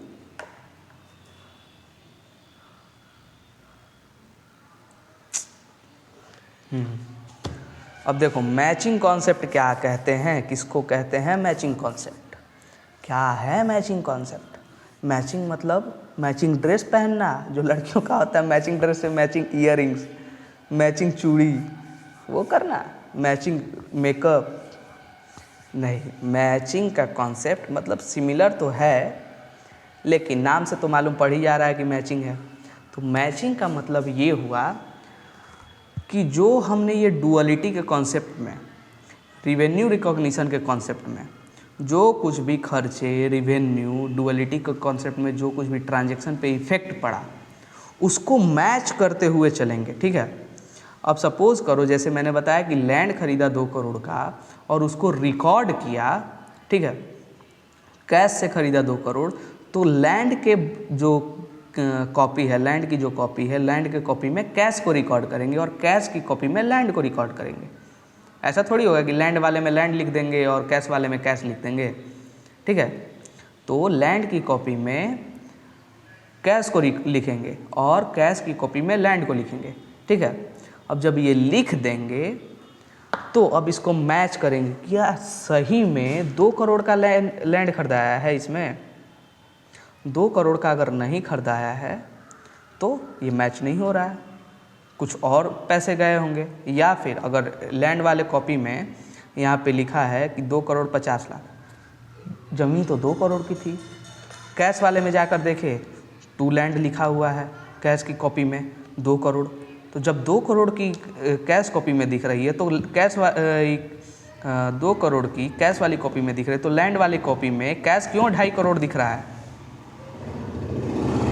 अब देखो मैचिंग कॉन्सेप्ट क्या कहते हैं, किसको कहते हैं मैचिंग कॉन्सेप्ट? क्या है मैचिंग कॉन्सेप्ट? मैचिंग मतलब मैचिंग ड्रेस पहनना, जो लड़कियों का होता है, मैचिंग ड्रेस से मैचिंग ईयरिंग्स, मैचिंग चूड़ी, वो करना, मैचिंग मेकअप नहीं। मैचिंग का कॉन्सेप्ट मतलब सिमिलर तो है, लेकिन नाम से तो मालूम पड़ ही जा रहा है कि मैचिंग है। तो मैचिंग का मतलब ये हुआ कि जो हमने ये डुअलिटी के कॉन्सेप्ट में, रिवेन्यू रिकॉग्निशन के कॉन्सेप्ट में जो कुछ भी खर्चे, रिवेन्यू, डुअलिटी के कॉन्सेप्ट में जो कुछ भी ट्रांजैक्शन पे इफ़ेक्ट पड़ा, उसको मैच करते हुए चलेंगे, ठीक है। अब सपोज़ करो जैसे मैंने बताया कि लैंड खरीदा 2 करोड़ का और उसको रिकॉर्ड किया, ठीक है, कैश से खरीदा 2 करोड़, तो लैंड के जो कॉपी है, लैंड की जो कॉपी है, लैंड के कॉपी में कैश को रिकॉर्ड करेंगे और कैश की कॉपी में लैंड को रिकॉर्ड करेंगे। ऐसा थोड़ी होगा कि लैंड वाले में लैंड लिख देंगे और कैश वाले में कैश लिख देंगे, ठीक है। तो लैंड की कॉपी में कैश को लिखेंगे और कैश की कॉपी में लैंड को लिखेंगे, ठीक है। अब जब ये लिख देंगे तो अब इसको मैच करेंगे, क्या सही में 2 करोड़ का लैंड खरीदाया है इसमें? 2 करोड़ का अगर नहीं खरीदाया है तो ये मैच नहीं हो रहा है, कुछ और पैसे गए होंगे। या फिर अगर लैंड वाले कॉपी में यहाँ पे लिखा है कि 2 करोड़ 50 लाख, ज़मीन तो 2 करोड़ की थी। कैश वाले में जाकर देखे 2 लैंड लिखा हुआ है कैश की कॉपी में 2 करोड़। तो जब 2 करोड़ की कैश कॉपी में दिख रही है तो 2 करोड़ की कैश वाली कॉपी में दिख रही है, तो लैंड वाली कॉपी में कैश क्यों 2.5 करोड़ दिख रहा है?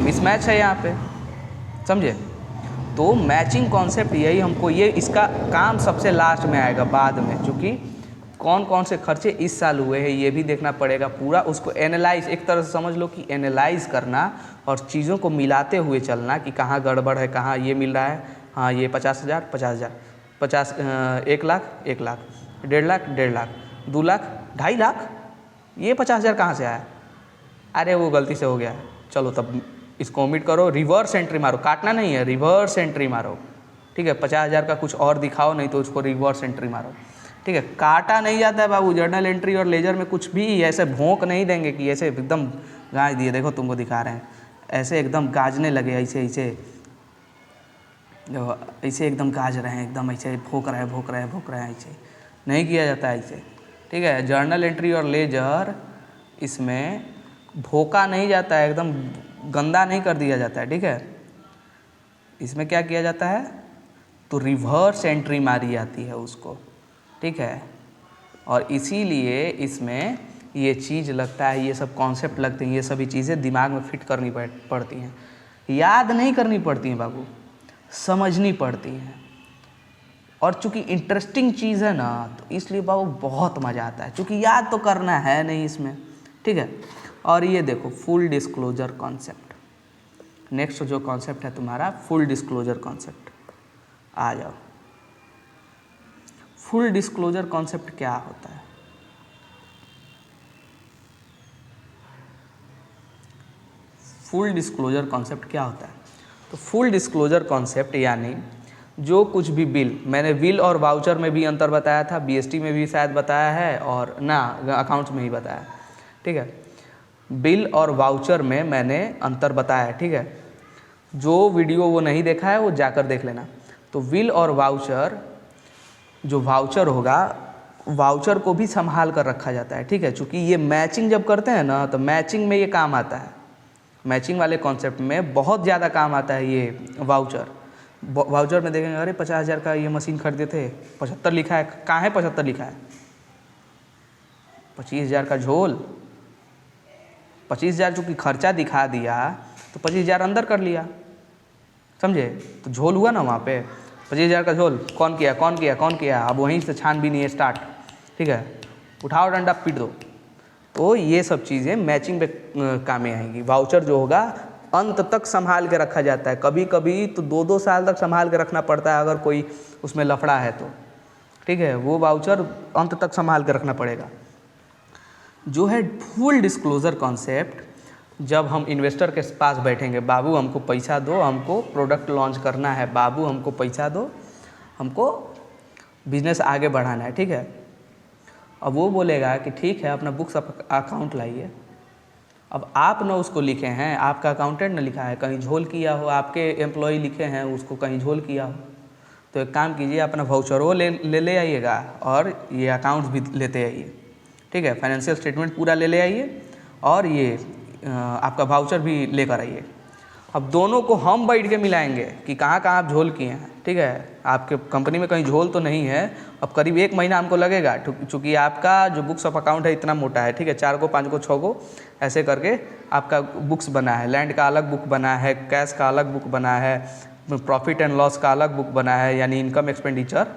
मिसमैच है यहाँ पे, समझे। तो मैचिंग कॉन्सेप्ट यही हमको, ये इसका काम सबसे लास्ट में आएगा बाद में, क्योंकि कौन कौन से खर्चे इस साल हुए हैं ये भी देखना पड़ेगा पूरा। उसको एनालाइज, एक तरह से समझ लो कि एनालाइज करना और चीज़ों को मिलाते हुए चलना कि कहाँ गड़बड़ है, कहाँ ये मिल रहा है, हाँ ये 50,000 50,000 1 लाख 1 लाख 1.5 लाख 1.5 लाख 2 लाख 2.5 लाख, ये 50,000 कहाँ से आया? अरे वो गलती से हो गया है, चलो तब इसको ओमिट करो, रिवर्स एंट्री मारो, काटना नहीं है, रिवर्स एंट्री मारो, ठीक है। 50,000 का कुछ और दिखाओ, नहीं तो उसको रिवर्स एंट्री मारो, ठीक है। काटा नहीं जाता है बाबू, जर्नल एंट्री और लेजर में कुछ भी ऐसे भोंक नहीं देंगे कि ऐसे एकदम गाज दिए, देखो तुमको दिखा रहे हैं, ऐसे एकदम गाजने लगे, ऐसे एकदम गाज रहे हैं, एकदम ऐसे भोंक रहे हैं, ऐसे नहीं किया जाता है ऐसे, ठीक है। जर्नल एंट्री और लेजर इसमें भोंका नहीं जाता है, एकदम गंदा नहीं कर दिया जाता है, ठीक है। इसमें क्या किया जाता है, तो रिवर्स एंट्री मारी जाती है उसको, ठीक है। और इसीलिए इसमें ये चीज़ लगता है, ये सब कॉन्सेप्ट लगते हैं, ये सभी चीज़ें दिमाग में फिट करनी पड़ती हैं, याद नहीं करनी पड़ती हैं बाबू, समझनी पड़ती हैं। और चूँकि इंटरेस्टिंग चीज़ है ना, तो इसलिए बाबू बहुत मज़ा आता है, चूँकि याद तो करना है नहीं इसमें, ठीक है। और ये देखो फुल डिस्क्लोजर कॉन्सेप्ट, नेक्स्ट जो कॉन्सेप्ट है तुम्हारा फुल डिस्क्लोजर कॉन्सेप्ट। आ जाओ, फुल डिस्क्लोजर कॉन्सेप्ट क्या होता है? फुल डिस्क्लोजर कॉन्सेप्ट क्या होता है? तो फुल डिस्क्लोजर कॉन्सेप्ट यानी जो कुछ भी बिल, मैंने बिल और वाउचर में भी अंतर बताया था, बीएसटी में भी शायद बताया है, और ना अकाउंट्स में ही बताया, ठीक है। बिल और वाउचर में मैंने अंतर बताया, ठीक है। जो वीडियो वो नहीं देखा है वो जाकर देख लेना। तो बिल और वाउचर, जो वाउचर होगा, वाउचर को भी संभाल कर रखा जाता है, ठीक है। चूँकि ये मैचिंग जब करते हैं ना, तो मैचिंग में ये काम आता है, मैचिंग वाले कॉन्सेप्ट में बहुत ज़्यादा काम आता है ये वाउचर। वाउचर में देखेंगे, अरे 50,000 का ये मशीन खरीदे थे, 75 लिखा है, कहाँ है 75 लिखा है? 25,000 का झोल, 25,000 चूँकि खर्चा दिखा दिया तो 25,000 अंदर कर लिया, समझे। तो झोल हुआ ना वहाँ पे, 25,000 का झोल, कौन किया, अब वहीं से छानबीन है स्टार्ट, ठीक है। उठाओ डंडा पीट दो। तो ये सब चीज़ें मैचिंग पे काम में आएंगी। वाउचर जो होगा अंत तक संभाल के रखा जाता है, कभी कभी तो 2-2 साल तक संभाल के रखना पड़ता है अगर कोई उसमें लफड़ा है तो, ठीक है। वो वाउचर अंत तक संभाल के रखना पड़ेगा। जो है फुल डिस्क्लोजर कॉन्सेप्ट, जब हम इन्वेस्टर के पास बैठेंगे, बाबू हमको पैसा दो, हमको प्रोडक्ट लॉन्च करना है, बाबू हमको पैसा दो, हमको बिजनेस आगे बढ़ाना है, ठीक है। अब वो बोलेगा कि ठीक है अपना बुक्स अकाउंट लाइए। अब आप न उसको लिखे हैं, आपका अकाउंटेंट न लिखा है, कहीं झोल किया हो, आपके एम्प्लॉय लिखे हैं उसको कहीं झोल किया हो, तो एक काम कीजिए, अपना वाउचरों ले आइएगा और ये अकाउंट्स भी लेते आइए, ठीक है। फाइनेंशियल स्टेटमेंट पूरा ले आइए और ये आपका वाउचर भी लेकर आइए। अब दोनों को हम बैठ के मिलाएंगे कि कहाँ कहाँ आप झोल किए हैं, ठीक है। आपके कंपनी में कहीं झोल तो नहीं है। अब करीब 1 महीना हमको लगेगा, चूँकि आपका जो बुक्स ऑफ अकाउंट है इतना मोटा है, ठीक है। 4 को 5 को 6 को ऐसे करके आपका बुक्स बना है। लैंड का अलग बुक बना है, कैश का अलग बुक बना है, प्रॉफिट एंड लॉस का अलग बुक बना है, यानी इनकम एक्सपेंडिचर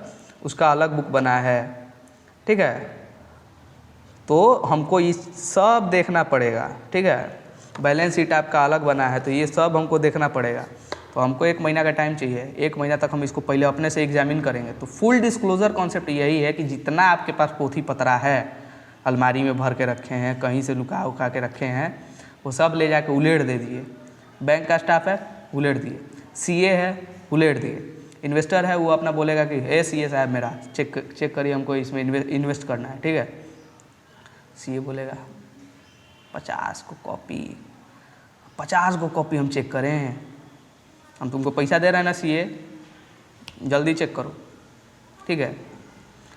उसका अलग बुक बना है, ठीक है। तो हमको ये सब देखना पड़ेगा, ठीक है। बैलेंस शीट आपका अलग बना है, तो ये सब हमको देखना पड़ेगा। तो हमको 1 महीना का टाइम चाहिए। 1 महीना तक हम इसको पहले अपने से एग्जामिन करेंगे। तो फुल डिस्क्लोजर कॉन्सेप्ट यही है कि जितना आपके पास पोथी पतरा है, अलमारी में भर के रखे हैं, कहीं से लुका उका के रखे हैं, वो सब ले जाके उलेट दे दिए। बैंक का स्टाफ है, उलेट दिए। सीए है, उलेट दिए। इन्वेस्टर है, वो अपना बोलेगा कि ए सीए साहब मेरा चेक करिए, हमको इसमें इन्वेस्ट करना है, ठीक है। सीए बोलेगा 50 को कॉपी हम चेक करें, हम तुमको पैसा दे रहे हैं ना सीए, जल्दी चेक करो, ठीक है।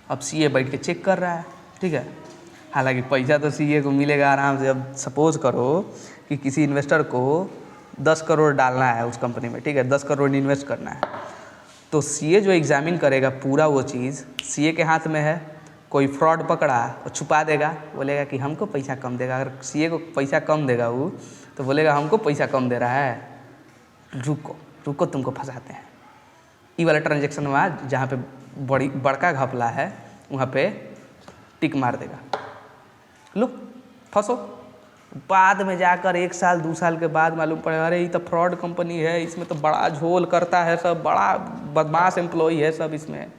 अब सीए बैठ के चेक कर रहा है, ठीक है। हालांकि पैसा तो सीए को मिलेगा आराम से। अब सपोज करो कि किसी इन्वेस्टर को 10 करोड़ डालना है उस कंपनी में, ठीक है, 10 करोड़ इन्वेस्ट करना है, तो सीए जो एग्जामिन करेगा पूरा वो चीज़ सीए के हाथ में है। कोई फ्रॉड पकड़ा और छुपा देगा, बोलेगा कि हमको पैसा कम देगा। अगर सीए को पैसा कम देगा वो, तो बोलेगा हमको पैसा कम दे रहा है, रुको तुमको फंसाते हैं। ई वाला ट्रांजेक्शन में जहाँ पे बड़का घपला है वहाँ पे टिक मार देगा, लो फंसो। बाद में जाकर 1 साल 2 साल के बाद मालूम पड़ेगा अरे ये तो फ्रॉड कंपनी है, इसमें तो बड़ा झोल करता है सब, बड़ा बदमाश एम्प्लॉई है सब, इसमें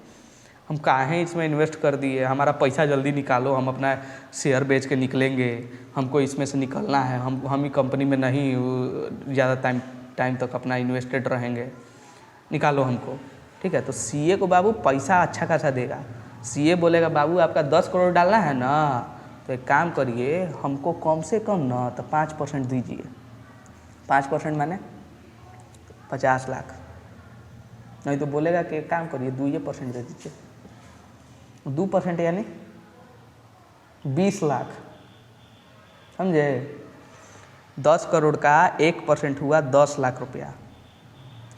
हम काहे इसमें इन्वेस्ट कर दिए, हमारा पैसा जल्दी निकालो, हम अपना शेयर बेच के निकलेंगे, हमको इसमें से निकलना है, हम ही कंपनी में नहीं ज़्यादा टाइम तक अपना इन्वेस्टेड रहेंगे, निकालो हमको, ठीक है। तो सीए को बाबू पैसा अच्छा खासा देगा। सीए बोलेगा बाबू आपका 10 करोड़ डालना है ना, तो एक काम करिए, हमको कम से कम ना तो 5% दीजिए। 5% माने 50 लाख, नहीं तो बोलेगा कि एक काम करिए 2% दे दीजिए। 2% यानी 20 लाख, समझे। 10 करोड़ का 1% हुआ 10 लाख रुपया,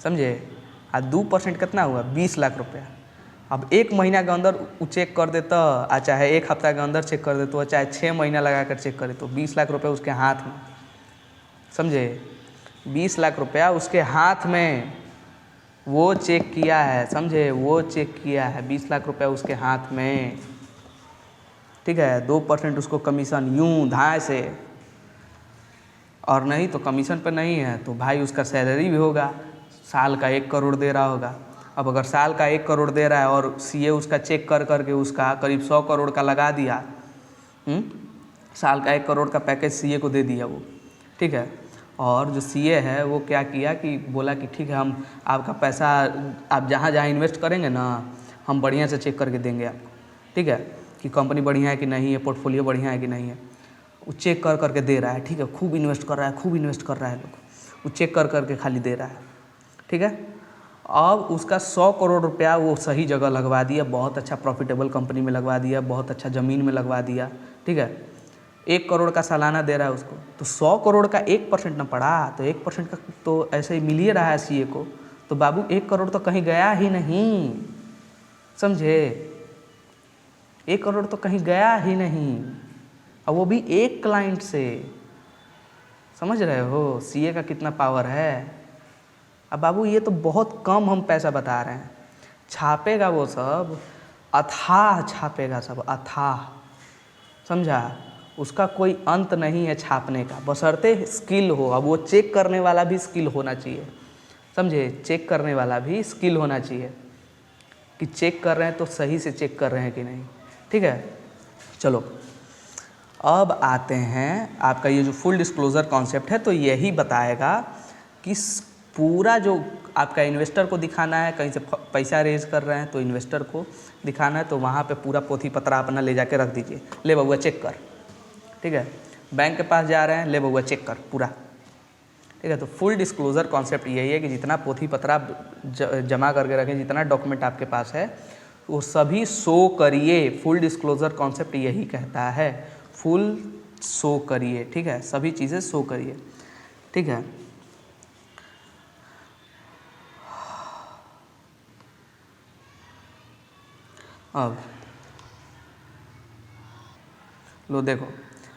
समझे। और 2% कितना हुआ 20 लाख रुपया। अब 1 महीना के अंदर वो चेक कर देता, आ चाहे 1 हफ्ता के अंदर चेक कर देता, चाहे 6 महीना लगा कर चेक करे, तो 20 लाख रुपया उसके हाथ में, समझे। 20 लाख रुपया उसके हाथ में, वो चेक किया है, समझे, वो चेक किया है। 20 लाख रुपया उसके हाथ में, ठीक है। 2% उसको कमीशन यूं धाए से, और नहीं तो कमीशन पर नहीं है तो भाई उसका सैलरी भी होगा, साल का 1 करोड़ दे रहा होगा। अब अगर साल का 1 करोड़ दे रहा है और सीए उसका चेक कर करके उसका करीब 100 करोड़ का लगा दिया, साल का 1 करोड़ का पैकेज सीए को दे दिया वो, ठीक है। और जो सीए है वो क्या किया कि बोला कि ठीक है, हम आपका पैसा आप जहाँ जहाँ इन्वेस्ट करेंगे ना, हम बढ़िया से चेक करके देंगे आपको, ठीक है, कि कंपनी बढ़िया है कि नहीं है, पोर्टफोलियो बढ़िया है कि नहीं है। वो चेक कर करके दे रहा है, ठीक है। खूब इन्वेस्ट कर रहा है, खूब इन्वेस्ट कर रहा है लोग, वो चेक कर करके खाली दे रहा है, ठीक है। अब उसका 100 करोड़ रुपया वो सही जगह लगवा दिया, बहुत अच्छा प्रॉफिटेबल कंपनी में लगवा दिया, बहुत अच्छा ज़मीन में लगवा दिया, ठीक है। 1 करोड़ का सालाना दे रहा है उसको, तो 100 करोड़ का 1% ना पड़ा, तो 1% का तो ऐसे ही मिल ही रहा है सीए को। तो बाबू 1 करोड़ तो कहीं गया ही नहीं, समझे। 1 करोड़ तो कहीं गया ही नहीं, और वो भी एक क्लाइंट से, समझ रहे हो सीए का कितना पावर है। अब बाबू ये तो बहुत कम हम पैसा बता रहे हैं, छापेगा वो सब अथाह छापेगा, सब अथाह, समझा। उसका कोई अंत नहीं है छापने का, बशर्ते स्किल हो। अब वो चेक करने वाला भी स्किल होना चाहिए, समझे। चेक करने वाला भी स्किल होना चाहिए कि चेक कर रहे हैं तो सही से चेक कर रहे हैं कि नहीं, ठीक है। चलो अब आते हैं, आपका ये जो फुल डिस्क्लोजर कॉन्सेप्ट है तो यही बताएगा कि पूरा जो आपका इन्वेस्टर को दिखाना है, कहीं से पैसा रेज कर रहे हैं तो इन्वेस्टर को दिखाना है, तो वहाँ पे पूरा पोथी पत्रा अपना ले जाके रख दीजिए, ले बउआ चेक कर, ठीक है। बैंक के पास जा रहे हैं, ले बउआ चेक कर पूरा, ठीक है। तो फुल डिस्क्लोजर कॉन्सेप्ट यही है कि जितना पोथी पत्रा जमा करके रखें, जितना डॉक्यूमेंट आपके पास है वो सभी शो करिए। फुल डिस्क्लोजर कॉन्सेप्ट यही कहता है, फुल शो करिए, ठीक है, सभी चीज़ें शो करिए, ठीक है। अब लो देखो,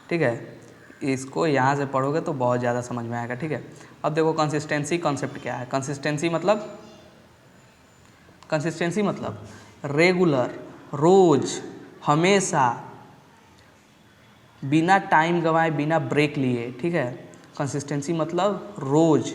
ठीक है, इसको यहाँ से पढ़ोगे तो बहुत ज़्यादा समझ में आएगा, ठीक है। अब देखो कंसिस्टेंसी कॉन्सेप्ट क्या है। कंसिस्टेंसी मतलब रेगुलर, रोज, हमेशा, बिना टाइम गंवाए, बिना ब्रेक लिए, ठीक है। कंसिस्टेंसी मतलब रोज,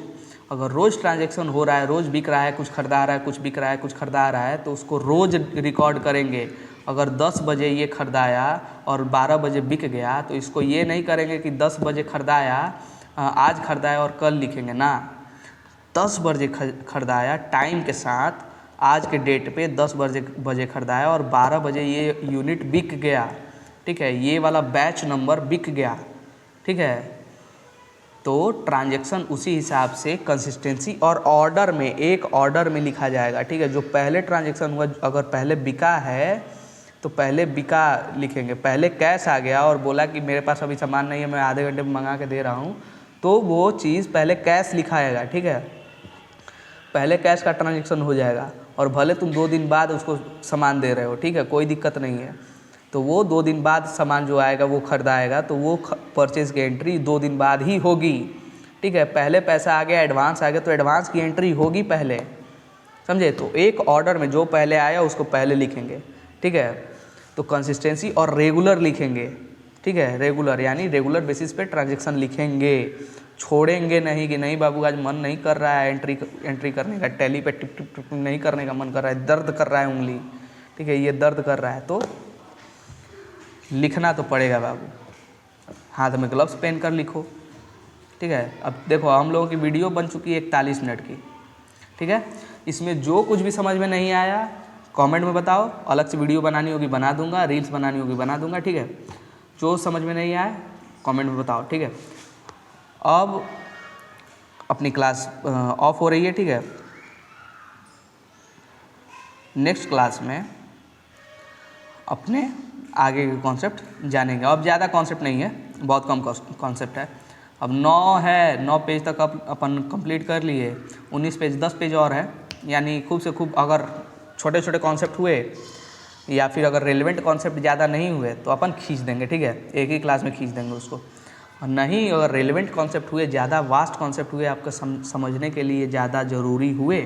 अगर रोज ट्रांजैक्शन हो रहा है, रोज बिक रहा है, कुछ खरीदा रहा है, कुछ बिक रहा है, कुछ खरीदा रहा है, तो उसको रोज रिकॉर्ड करेंगे। अगर 10 बजे ये खरीदाया और 12 बजे बिक गया, तो इसको ये नहीं करेंगे कि 10 बजे खरीदाया, आज खरीदाया और कल लिखेंगे ना। 10 बजे खरीदाया टाइम के साथ, आज के डेट पे 10 बजे खरीदाया और 12 बजे ये यूनिट बिक गया, ठीक है, ये वाला बैच नंबर बिक गया, ठीक है। तो ट्रांजैक्शन उसी हिसाब से कंसिस्टेंसी और ऑर्डर में, एक ऑर्डर में लिखा जाएगा, ठीक है। जो पहले ट्रांजैक्शन हुआ, अगर पहले बिका है तो पहले बिका लिखेंगे। पहले कैश आ गया और बोला कि मेरे पास अभी सामान नहीं है, मैं आधे घंटे में मंगा के दे रहा हूँ, तो वो चीज़ पहले कैश लिखाएगा, ठीक है। पहले कैश का ट्रांजैक्शन हो जाएगा और भले तुम 2 दिन बाद उसको सामान दे रहे हो, ठीक है, कोई दिक्कत नहीं है। तो वो 2 दिन बाद सामान जो आएगा वो खरीदाएगा, तो वो परचेज़ की एंट्री 2 दिन बाद ही होगी, ठीक है। पहले पैसा आ गया, एडवांस आ गया, तो एडवांस की एंट्री होगी पहले, समझे। तो एक ऑर्डर में जो पहले आया उसको पहले लिखेंगे, ठीक है। तो कंसिस्टेंसी और रेगुलर लिखेंगे, ठीक है। रेगुलर यानी रेगुलर बेसिस पे ट्रांजैक्शन लिखेंगे, छोड़ेंगे नहीं कि नहीं बाबू आज मन नहीं कर रहा है एंट्री करने का, टैली पे टिप टिप टिप नहीं करने का मन कर रहा है, दर्द कर रहा है उंगली, ठीक है, ये दर्द कर रहा है, तो लिखना तो पड़ेगा बाबू, हाथ में ग्लव्स पहन कर लिखो, ठीक है। अब देखो हम लोगों की वीडियो बन चुकी है 41 मिनट की, ठीक है। इसमें जो कुछ भी समझ में नहीं आया कमेंट में बताओ, अलग से वीडियो बनानी होगी बना दूंगा, रील्स बनानी होगी बना दूंगा, ठीक है। जो समझ में नहीं आया कमेंट में बताओ, ठीक है। अब अपनी क्लास ऑफ हो रही है, ठीक है। नेक्स्ट क्लास में अपने आगे के कॉन्सेप्ट जानेंगे। अब ज़्यादा कॉन्सेप्ट नहीं है, बहुत कम कॉन्सेप्ट है। अब 9 पेज तक अपन कंप्लीट कर लिए, 19 पेज, 10 पेज और है, यानी खूब से खूब अगर छोटे छोटे कॉन्सेप्ट हुए या फिर अगर रेलेवेंट कॉन्सेप्ट ज़्यादा नहीं हुए तो अपन खींच देंगे, ठीक है, एक ही क्लास में खींच देंगे उसको। और नहीं अगर रेलेवेंट कॉन्सेप्ट हुए, ज़्यादा वास्ट कॉन्सेप्ट हुए, आपको समझने के लिए ज़्यादा ज़रूरी हुए,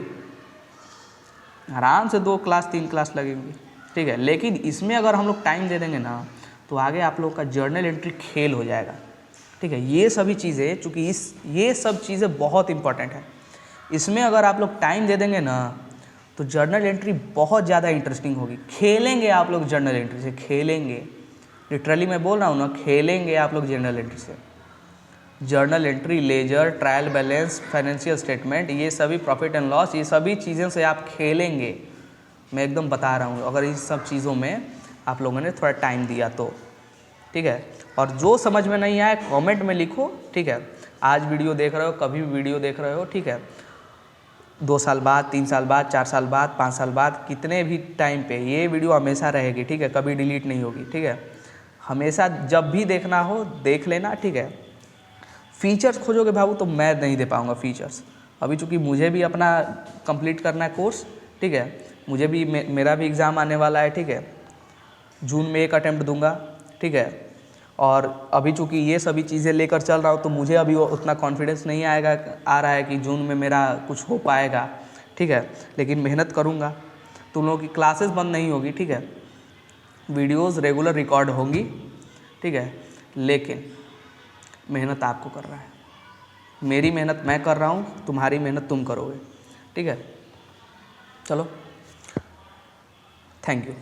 आराम से 2 क्लास 3 क्लास लगेंगी, ठीक है। लेकिन इसमें अगर हम लोग टाइम दे देंगे ना तो आगे आप लोग का जर्नल एंट्री खेल हो जाएगा, ठीक है। ये सभी चीज़ें चूँकि ये सब चीज़ें बहुत इंपॉर्टेंट है, इसमें अगर आप लोग टाइम दे देंगे ना तो जर्नल एंट्री बहुत ज़्यादा इंटरेस्टिंग होगी। खेलेंगे आप लोग जर्नल एंट्री से, खेलेंगे, लिटरली मैं बोल रहा हूँ ना, खेलेंगे आप लोग जर्नल एंट्री से। Journal entry, ledger, trial balance, financial statement, ये सभी प्रॉफिट एंड लॉस, ये सभी चीज़ों से आप खेलेंगे, मैं एकदम बता रहा हूँ, अगर इस सब चीज़ों में आप लोगों ने थोड़ा टाइम दिया तो, ठीक है। और जो समझ में नहीं आया कमेंट में लिखो, ठीक है। आज वीडियो देख रहे हो, कभी भी वीडियो देख रहे हो, ठीक है, 2 साल बाद, 3 साल बाद, 4 साल बाद, 5 साल बाद, कितने भी टाइम पे ये वीडियो हमेशा रहेगी, ठीक है, कभी डिलीट नहीं होगी, ठीक है। हमेशा जब भी देखना हो देख लेना, ठीक है। फीचर्स खोजोगे बाबू तो मैं नहीं दे पाऊँगा फीचर्स, अभी चूँकि मुझे भी अपना कंप्लीट करना है कोर्स, ठीक है, मुझे भी मेरा भी एग्ज़ाम आने वाला है, ठीक है, जून में 1 अटेम्प्ट दूंगा, ठीक है। और अभी चूँकि ये सभी चीज़ें लेकर चल रहा हूँ तो मुझे अभी उतना कॉन्फिडेंस नहीं आ रहा है कि जून में मेरा कुछ हो पाएगा, ठीक है, लेकिन मेहनत करूँगा। तुम लोगों की क्लासेस बंद नहीं होगी, ठीक है, वीडियोस रेगुलर रिकॉर्ड होंगी, ठीक है, लेकिन मेहनत आपको कर रहा है, मेरी मेहनत मैं कर रहा हूँ, तुम्हारी मेहनत तुम करोगे, ठीक है। चलो, थैंक यू।